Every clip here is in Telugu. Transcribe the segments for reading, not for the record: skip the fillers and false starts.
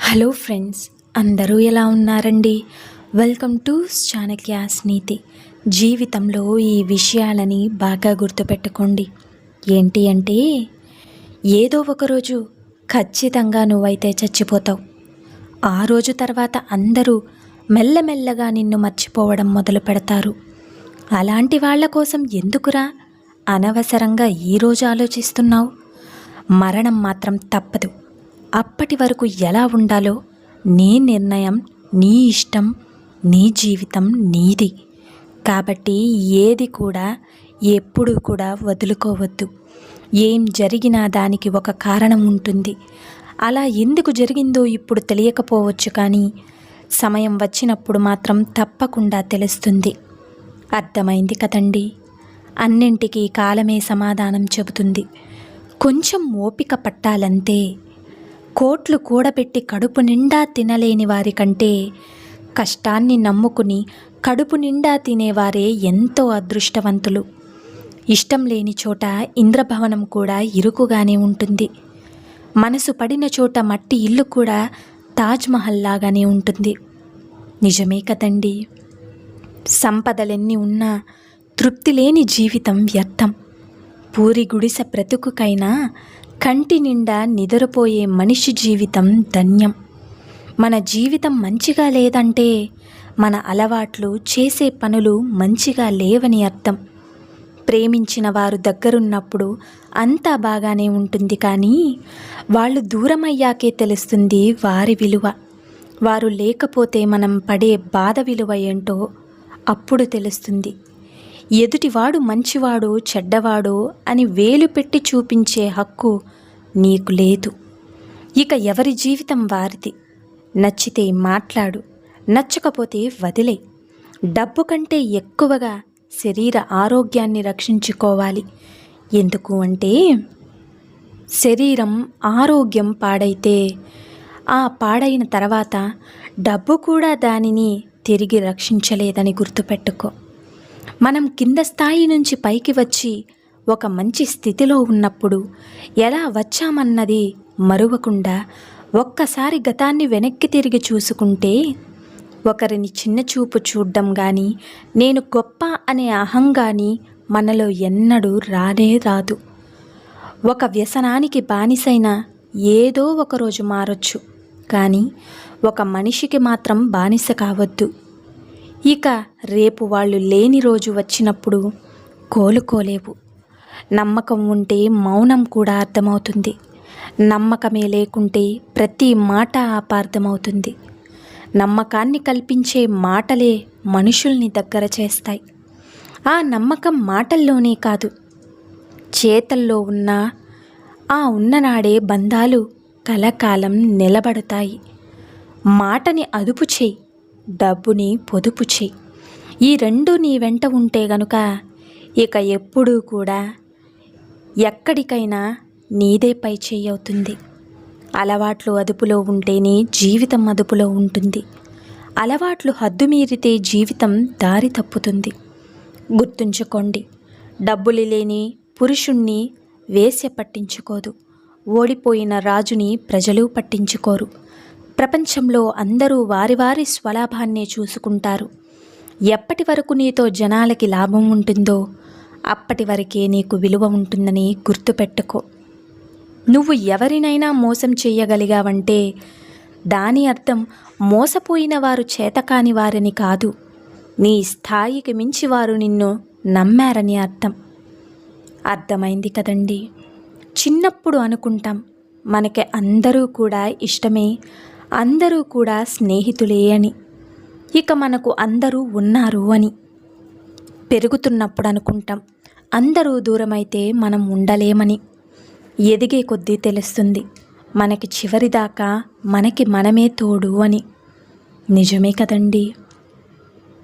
హలో ఫ్రెండ్స్, అందరూ ఎలా ఉన్నారండి? వెల్కమ్ టు చాణక్యాస్ నీతి. జీవితంలో ఈ విషయాలని బాగా గుర్తుపెట్టుకోండి. ఏంటి అంటే, ఏదో ఒకరోజు ఖచ్చితంగా నువ్వైతే చచ్చిపోతావు. ఆ రోజు తర్వాత అందరూ మెల్లమెల్లగా నిన్ను మర్చిపోవడం మొదలు పెడతారు. అలాంటి వాళ్ళ కోసం ఎందుకురా అనవసరంగా ఈరోజు ఆలోచిస్తున్నావు? మరణం మాత్రం తప్పదు. అప్పటి వరకు ఎలా ఉండాలో నీ నిర్ణయం, నీ ఇష్టం, నీ జీవితం నీది. కాబట్టి ఏది కూడా ఎప్పుడూ కూడా వదులుకోవద్దు. ఏం జరిగినా దానికి ఒక కారణం ఉంటుంది. అలా ఎందుకు జరిగిందో ఇప్పుడు తెలియకపోవచ్చు, కానీ సమయం వచ్చినప్పుడు మాత్రం తప్పకుండా తెలుస్తుంది. అర్థమైంది కదండి? అన్నింటికీ కాలమే సమాధానం చెబుతుంది. కొంచెం ఓపిక పట్టాలంతే. కోట్లు కూడబెట్టి కడుపు నిండా తినలేని వారికంటే కష్టాన్ని నమ్ముకుని కడుపు నిండా తినేవారే ఎంతో అదృష్టవంతులు. ఇష్టం లేని చోట ఇంద్రభవనం కూడా ఇరుకుగానే ఉంటుంది. మనసు పడిన చోట మట్టి ఇల్లు కూడా తాజ్మహల్ లాగానే ఉంటుంది. నిజమే కదండి? సంపదలెన్ని ఉన్నా తృప్తి లేని జీవితం వ్యర్థం. పూరి గుడిసె బ్రతుకుకైనా కంటి నిండా నిద్రపోయే మనిషి జీవితం ధన్యం. మన జీవితం మంచిగా లేదంటే మన అలవాట్లు, చేసే పనులు మంచిగా లేవని అర్థం. ప్రేమించిన వారు దగ్గరున్నప్పుడు అంతా బాగానే ఉంటుంది, కానీ వాళ్ళు దూరమయ్యాకే తెలుస్తుంది వారి విలువ. వారు లేకపోతే మనం పడే బాధ విలువ ఏంటో అప్పుడు తెలుస్తుంది. ఎదుటివాడు మంచివాడు చెడ్డవాడు అని వేలు పెట్టి చూపించే హక్కు నీకు లేదు. ఇక ఎవరి జీవితం వారిది. నచ్చితే మాట్లాడు, నచ్చకపోతే వదిలే. డబ్బు కంటే ఎక్కువగా శరీర ఆరోగ్యాన్ని రక్షించుకోవాలి. ఎందుకు అంటే, శరీరం ఆరోగ్యం పాడైతే ఆ పాడైన తర్వాత డబ్బు కూడా దానిని తిరిగి రక్షించలేదని గుర్తుపెట్టుకో. మనం కింద స్థాయి నుంచి పైకి వచ్చి ఒక మంచి స్థితిలో ఉన్నప్పుడు ఎలా వచ్చామన్నది మరువకుండా ఒక్కసారి గతాన్ని వెనక్కి తిరిగి చూసుకుంటే ఒకరిని చిన్న చూపు చూడ్డం కానీ, నేను గొప్ప అనే అహం కానీ మనలో ఎన్నడూ రానే రాదు. ఒక వ్యసనానికి బానిసైన ఏదో ఒకరోజు మారొచ్చు, కానీ ఒక మనిషికి మాత్రం బానిస కావద్దు. ఇక రేపు వాళ్ళు లేని రోజు వచ్చినప్పుడు కోలుకోలేవు. నమ్మకం ఉంటే మౌనం కూడా అర్థమవుతుంది. నమ్మకమే లేకుంటే ప్రతి మాట అపార్థమవుతుంది. నమ్మకాన్ని కల్పించే మాటలే మనుషుల్ని దగ్గర చేస్తాయి. ఆ నమ్మకం మాటల్లోనే కాదు, చేతల్లో ఉన్ననాడే బంధాలు కలకాలం నిలబడతాయి. మాటని అదుపు చేయి, డబ్బుని పొదుపు చేయి. ఈ రెండు నీ వెంట ఉంటే గనుక ఇక ఎప్పుడూ కూడా ఎక్కడికైనా నీదే పై చేయి అవుతుంది. అలవాట్లు అదుపులో ఉంటేనే జీవితం అదుపులో ఉంటుంది. అలవాట్లు హద్దుమీరితే జీవితం దారి తప్పుతుంది. గుర్తుంచుకోండి, డబ్బులు లేని పురుషుణ్ణి వేశ్య పట్టించుకోదు. ఓడిపోయిన రాజుని ప్రజలు పట్టించుకోరు. ప్రపంచంలో అందరూ వారి వారి స్వలాభాన్నే చూసుకుంటారు. ఎప్పటి వరకు నీతో జనాలకి లాభం ఉంటుందో అప్పటి వరకే నీకు విలువ ఉంటుందని గుర్తుపెట్టుకో. నువ్వు ఎవరినైనా మోసం చెయ్యగలిగావంటే దాని అర్థం మోసపోయిన వారు చేతకాని వారని కాదు, నీ స్థాయికి మించి వారు నిన్ను నమ్మారని అర్థం. అర్థమైంది కదండి? చిన్నప్పుడు అనుకుంటాం మనకి అందరూ కూడా ఇష్టమే, అందరూ కూడా స్నేహితులే అని. ఇక మనకు అందరూ ఉన్నారు అని. పెరుగుతున్నప్పుడు అనుకుంటాం అందరూ దూరమైతే మనం ఉండలేమని. ఎదిగే కొద్దీ తెలుస్తుంది మనకి చివరిదాకా మనకి మనమే తోడు అని. నిజమే కదండి?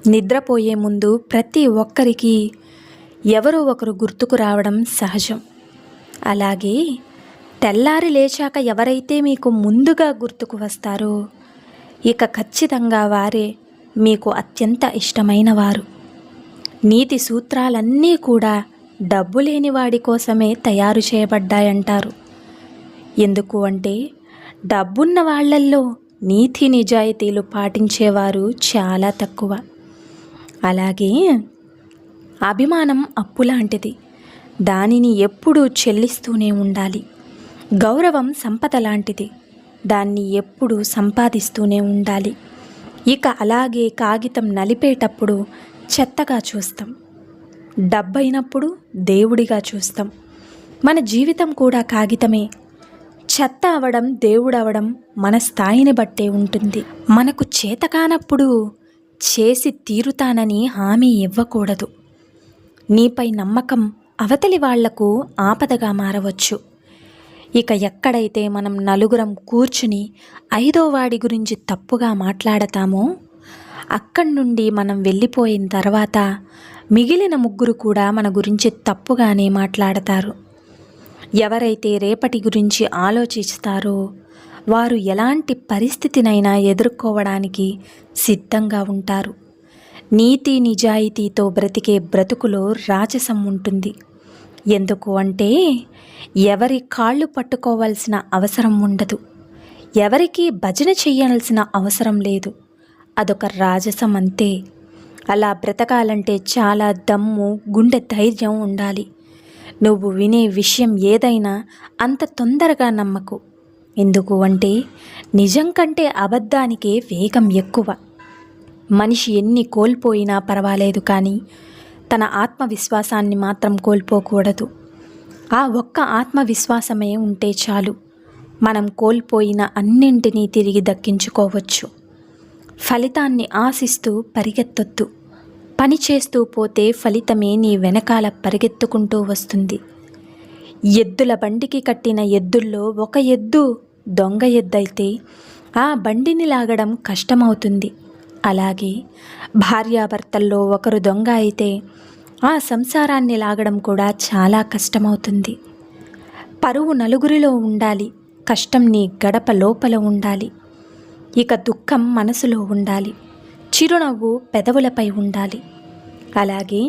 నిద్రపోయే ముందు ప్రతి ఒక్కరికి ఎవరో ఒకరు గుర్తుకు రావడం సహజం. అలాగే తెల్లారి లేచాక ఎవరైతే మీకు ముందుగా గుర్తుకు వస్తారో ఇక ఖచ్చితంగా వారే మీకు అత్యంత ఇష్టమైన వారు. నీతి సూత్రాలన్నీ కూడా డబ్బు లేని వాడి కోసమే తయారు చేయబడ్డాయంటారు. ఎందుకు అంటే డబ్బున్న వాళ్ళల్లో నీతి నిజాయితీలు పాటించేవారు చాలా తక్కువ. అలాగే అభిమానం అప్పు లాంటిది, దానిని ఎప్పుడూ చెల్లిస్తూనే ఉండాలి. గౌరవం సంపద లాంటిది, దాన్ని ఎప్పుడూ సంపాదిస్తూనే ఉండాలి. ఇక అలాగే కాగితం నలిపేటప్పుడు చెత్తగా చూస్తాం, డబ్బైనప్పుడు దేవుడిగా చూస్తాం. మన జీవితం కూడా కాగితమే. చెత్త అవడం దేవుడవడం మన స్థాయిని బట్టే ఉంటుంది. మనకు చేతకానప్పుడు చేసి తీరుతానని హామీ ఇవ్వకూడదు. నీపై నమ్మకం అవతలి వాళ్లకు ఆపదగా మారవచ్చు. ఇక ఎక్కడైతే మనం నలుగురం కూర్చుని ఐదో వాడి గురించి తప్పుగా మాట్లాడతామో, అక్కడి నుండి మనం వెళ్ళిపోయిన తర్వాత మిగిలిన ముగ్గురు కూడా మన గురించి తప్పుగానే మాట్లాడతారు. ఎవరైతే రేపటి గురించి ఆలోచిస్తారో వారు ఎలాంటి పరిస్థితినైనా ఎదుర్కోవడానికి సిద్ధంగా ఉంటారు. నీతి నిజాయితీతో బ్రతికే బ్రతుకులో రాజసం ఉంటుంది. ఎందుకు అంటే ఎవరి కాళ్ళు పట్టుకోవాల్సిన అవసరం ఉండదు, ఎవరికి భజన చెయ్యాల్సిన అవసరం లేదు. అదొక రాజసం అంతే. అలా బ్రతకాలంటే చాలా దమ్ము, గుండె ధైర్యం ఉండాలి. నువ్వు వినే విషయం ఏదైనా అంత తొందరగా నమ్మకు. ఎందుకు అంటే నిజం కంటే అబద్ధానికే వేగం ఎక్కువ. మనిషి ఎన్ని కోల్పోయినా పర్వాలేదు, కానీ తన ఆత్మవిశ్వాసాన్ని మాత్రం కోల్పోకూడదు. ఆ ఒక్క ఆత్మవిశ్వాసమే ఉంటే చాలు, మనం కోల్పోయిన అన్నింటినీ తిరిగి దక్కించుకోవచ్చు. ఫలితాన్ని ఆశిస్తూ పరిగెత్తొద్దు. పని చేస్తూ పోతే ఫలితమే నీ వెనకాల పరిగెత్తుకుంటూ వస్తుంది. ఎద్దుల బండికి కట్టిన ఎద్దుల్లో ఒక ఎద్దు దొంగ ఎద్దయితే ఆ బండిని లాగడం కష్టమవుతుంది. అలాగే భార్యాభర్తల్లో ఒకరు దొంగ అయితే ఆ సంసారాన్ని లాగడం కూడా చాలా కష్టమవుతుంది. పరువు నలుగురిలో ఉండాలి, కష్టం నీ గడప లోపల ఉండాలి. ఇక దుఃఖం మనసులో ఉండాలి, చిరునవ్వు పెదవులపై ఉండాలి. అలాగే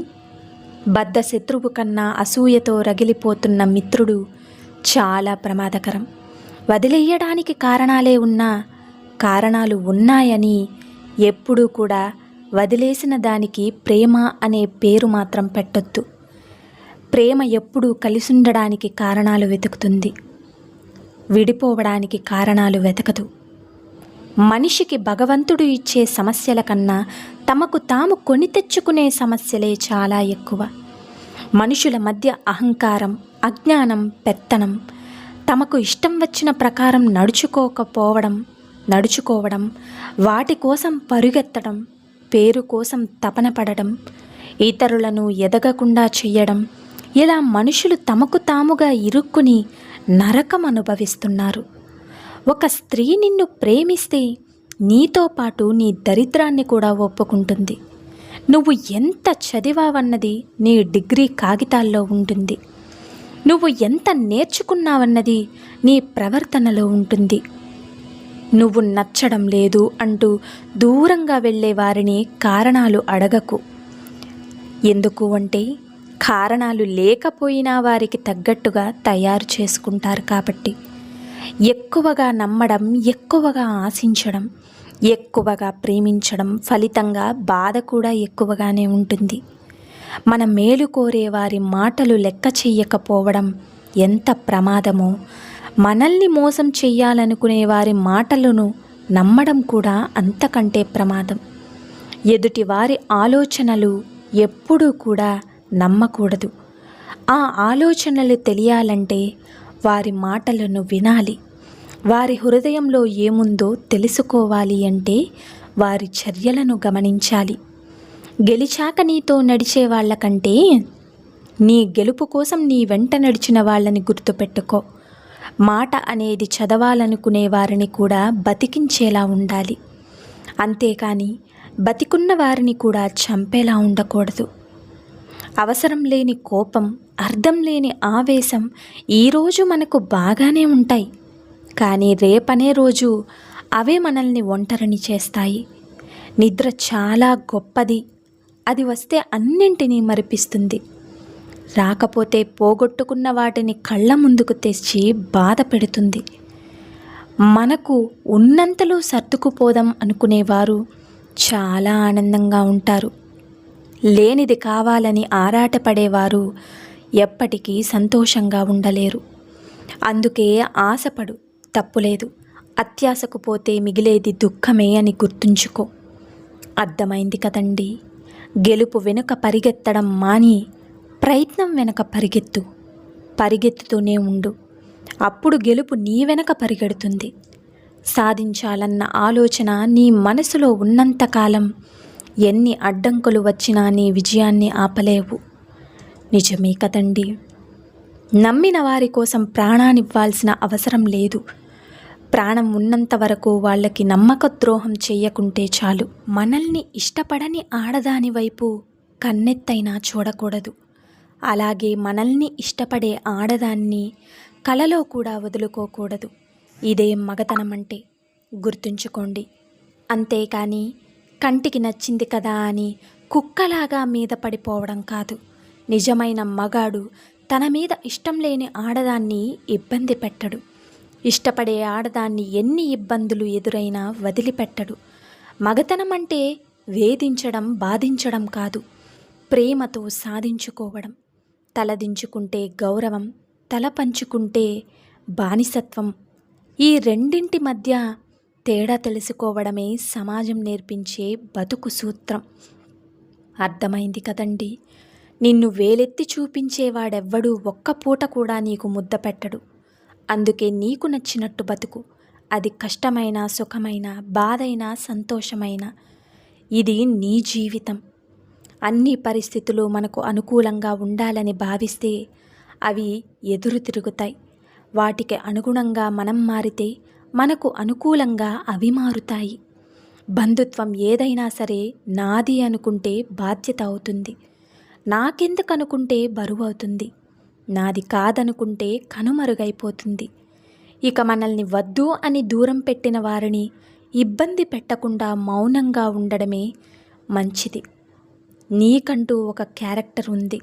బద్ధ శత్రువు కన్నా అసూయతో రగిలిపోతున్న మిత్రుడు చాలా ప్రమాదకరం. వదిలేయడానికి కారణాలే ఉన్నా కారణాలు ఉన్నాయని ఎప్పుడూ కూడా వదిలేసిన దానికి ప్రేమ అనే పేరు మాత్రం పెట్టొద్దు. ప్రేమ ఎప్పుడూ కలిసుండడానికి కారణాలు వెతుకుతుంది, విడిపోవడానికి కారణాలు వెతకదు. మనిషికి భగవంతుడు ఇచ్చే సమస్యల కన్నా తమకు తాము కొని తెచ్చుకునే సమస్యలే చాలా ఎక్కువ. మనుషుల మధ్య అహంకారం, అజ్ఞానం, పెత్తనం, తమకు ఇష్టం వచ్చిన ప్రకారం నడుచుకోవడం, వాటి కోసం పరుగెత్తడం, పేరు కోసం తపన పడడం, ఇతరులను ఎదగకుండా చెయ్యడం, ఇలా మనుషులు తమకు తాముగా ఇరుక్కుని నరకం అనుభవిస్తున్నారు. ఒక స్త్రీ నిన్ను ప్రేమిస్తే నీతో పాటు నీ దరిద్రాన్ని కూడా ఒప్పుకుంటుంది. నువ్వు ఎంత చదివావన్నది నీ డిగ్రీ కాగితాల్లో ఉంటుంది. నువ్వు ఎంత నేర్చుకున్నావన్నది నీ ప్రవర్తనలో ఉంటుంది. నువ్వు నచ్చడం లేదు అంటూ దూరంగా వెళ్ళే వారిని కారణాలు అడగకు. ఎందుకు అంటే కారణాలు లేకపోయినా వారికి తగ్గట్టుగా తయారు చేసుకుంటారు కాబట్టి. ఎక్కువగా నమ్మడం, ఎక్కువగా ఆశించడం, ఎక్కువగా ప్రేమించడం ఫలితంగా బాధ కూడా ఎక్కువగానే ఉంటుంది. మన మేలు కోరే వారి మాటలు లెక్క చెయ్యకపోవడం ఎంత ప్రమాదమో, మనల్ని మోసం చెయ్యాలనుకునే వారి మాటలను నమ్మడం కూడా అంతకంటే ప్రమాదం. ఎదుటి వారి ఆలోచనలు ఎప్పుడూ కూడా నమ్మకూడదు. ఆ ఆలోచనలు తెలియాలంటే వారి మాటలను వినాలి. వారి హృదయంలో ఏముందో తెలుసుకోవాలి అంటే వారి చర్యలను గమనించాలి. గెలిచాక నీతో నడిచే వాళ్ళకంటే నీ గెలుపు కోసం నీ వెంట నడిచిన వాళ్ళని గుర్తుపెట్టుకో. మాట అనేది చదవాలనుకునే వారిని కూడా బతికించేలా ఉండాలి. అంతేకాని బతికున్న వారిని కూడా చంపేలా ఉండకూడదు. అవసరం లేని కోపం, అర్థం లేని ఆవేశం ఈరోజు మనకు బాగానే ఉంటాయి, కానీ రేపనే రోజు అవే మనల్ని ఒంటరిని చేస్తాయి. నిద్ర చాలా గొప్పది, అది వస్తే అన్నింటినీ మరిపిస్తుంది. రాకపోతే పోగొట్టుకున్న వాటిని కళ్ళ ముందుకు తెచ్చి బాధ పెడుతుంది. మనకు ఉన్నంతలో సర్దుకుపోదాం అనుకునేవారు చాలా ఆనందంగా ఉంటారు. లేనిది కావాలని ఆరాటపడేవారు ఎప్పటికీ సంతోషంగా ఉండలేరు. అందుకే ఆశపడు, తప్పులేదు. అత్యాశకు పోతే మిగిలేది దుఃఖమే అని గుర్తుంచుకో. అర్థమైంది కదండి. గెలుపు వెనుక పరిగెత్తడం మాని ప్రయత్నం వెనుక పరిగెత్తు. పరిగెత్తుతూనే ఉండు. అప్పుడు గెలుపు నీ వెనక పరిగెడుతుంది. సాధించాలన్న ఆలోచన నీ మనసులో ఉన్నంతకాలం ఎన్ని అడ్డంకులు వచ్చినా నీ విజయాన్ని ఆపలేవు. నిజమే కదండి. నమ్మిన వారి కోసం ప్రాణాన్నివ్వాల్సిన అవసరం లేదు. ప్రాణం ఉన్నంత వరకు వాళ్ళకి నమ్మక ద్రోహం చెయ్యకుంటే చాలు. మనల్ని ఇష్టపడని ఆడదాని వైపు కన్నెత్తైనా చూడకూడదు. అలాగే మనల్ని ఇష్టపడే ఆడదాన్ని కలలో కూడా వదులుకోకూడదు. ఇదే మగతనం అంటే, గుర్తుంచుకోండి. అంతేకాని కంటికి నచ్చింది కదా అని కుక్కలాగా మీద పడిపోవడం కాదు. నిజమైన మగాడు తన మీద ఇష్టం లేని ఆడదాన్ని ఇబ్బంది పెట్టడు. ఇష్టపడే ఆడదాన్ని ఎన్ని ఇబ్బందులు ఎదురైనా వదిలిపెట్టడు. మగతనం అంటే వేధించడం, బాధించడం కాదు, ప్రేమతో సాధించుకోవడం. తలదించుకుంటే గౌరవం, తల పంచుకుంటే బానిసత్వం. ఈ రెండింటి మధ్య తేడా తెలుసుకోవడమే సమాజం నేర్పించే బతుకు సూత్రం. అర్థమైంది కదండి. నిన్ను వేలెత్తి చూపించేవాడెవ్వడూ ఒక్క పూట కూడా నీకు ముద్ద పెట్టడు. అందుకే నీకు నచ్చినట్టు బతుకు. అది కష్టమైన, సుఖమైన, బాధైనా, సంతోషమైన. ఇది నీ జీవితం. అన్ని పరిస్థితులు మనకు అనుకూలంగా ఉండాలని భావిస్తే అవి ఎదురు తిరుగుతాయి. వాటికి అనుగుణంగా మనం మారితే మనకు అనుకూలంగా అవి మారుతాయి. బంధుత్వం ఏదైనా సరే నాది అనుకుంటే బాధ్యత అవుతుంది. నాకెందుకు అనుకుంటే బరువు అవుతుంది. నాది కాదనుకుంటే కనుమరుగైపోతుంది. ఇక మనల్ని వద్దు అని దూరం పెట్టిన వారిని ఇబ్బంది పెట్టకుండా మౌనంగా ఉండడమే మంచిది. నీకంటూ ఒక క్యారెక్టర్ ఉంది.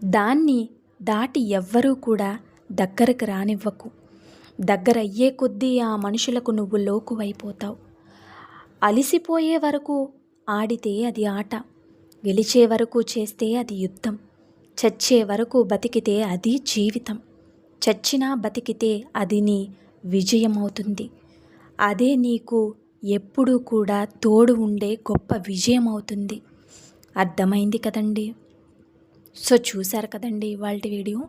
దాన్ని దాటి ఎవ్వరూ కూడా దగ్గరకు రానివ్వకు. దగ్గరయ్యే కొద్దీ ఆ మనుషులకు నువ్వు లోకువైపోతావు. అలిసిపోయే వరకు ఆడితే అది ఆట, గెలిచే వరకు చేస్తే అది యుద్ధం, చచ్చే వరకు బతికితే అది జీవితం. చచ్చినా బతికితే అది నీ విజయం అవుతుంది. అదే నీకు ఎప్పుడూ కూడా తోడు ఉండే గొప్ప విజయం అవుతుంది. అర్థమైంది కదండి. సో చూశారు కదండి ఇవాళ వీడియో.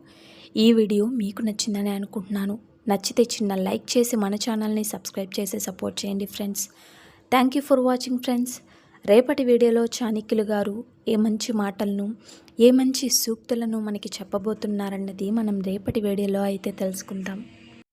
ఈ వీడియో మీకు నచ్చిందని అనుకుంటున్నాను. నచ్చితే చిన్న లైక్ చేసి మన ఛానల్ని సబ్స్క్రైబ్ చేసి సపోర్ట్ చేయండి friends. Thank you for watching friends. రేపటి వీడియోలో చాణక్యులు గారు ఏ మంచి మాటలను, ఏ మంచి సూక్తులను మనకి చెప్పబోతున్నారన్నది మనం రేపటి వీడియోలో అయితే తెలుసుకుందాం.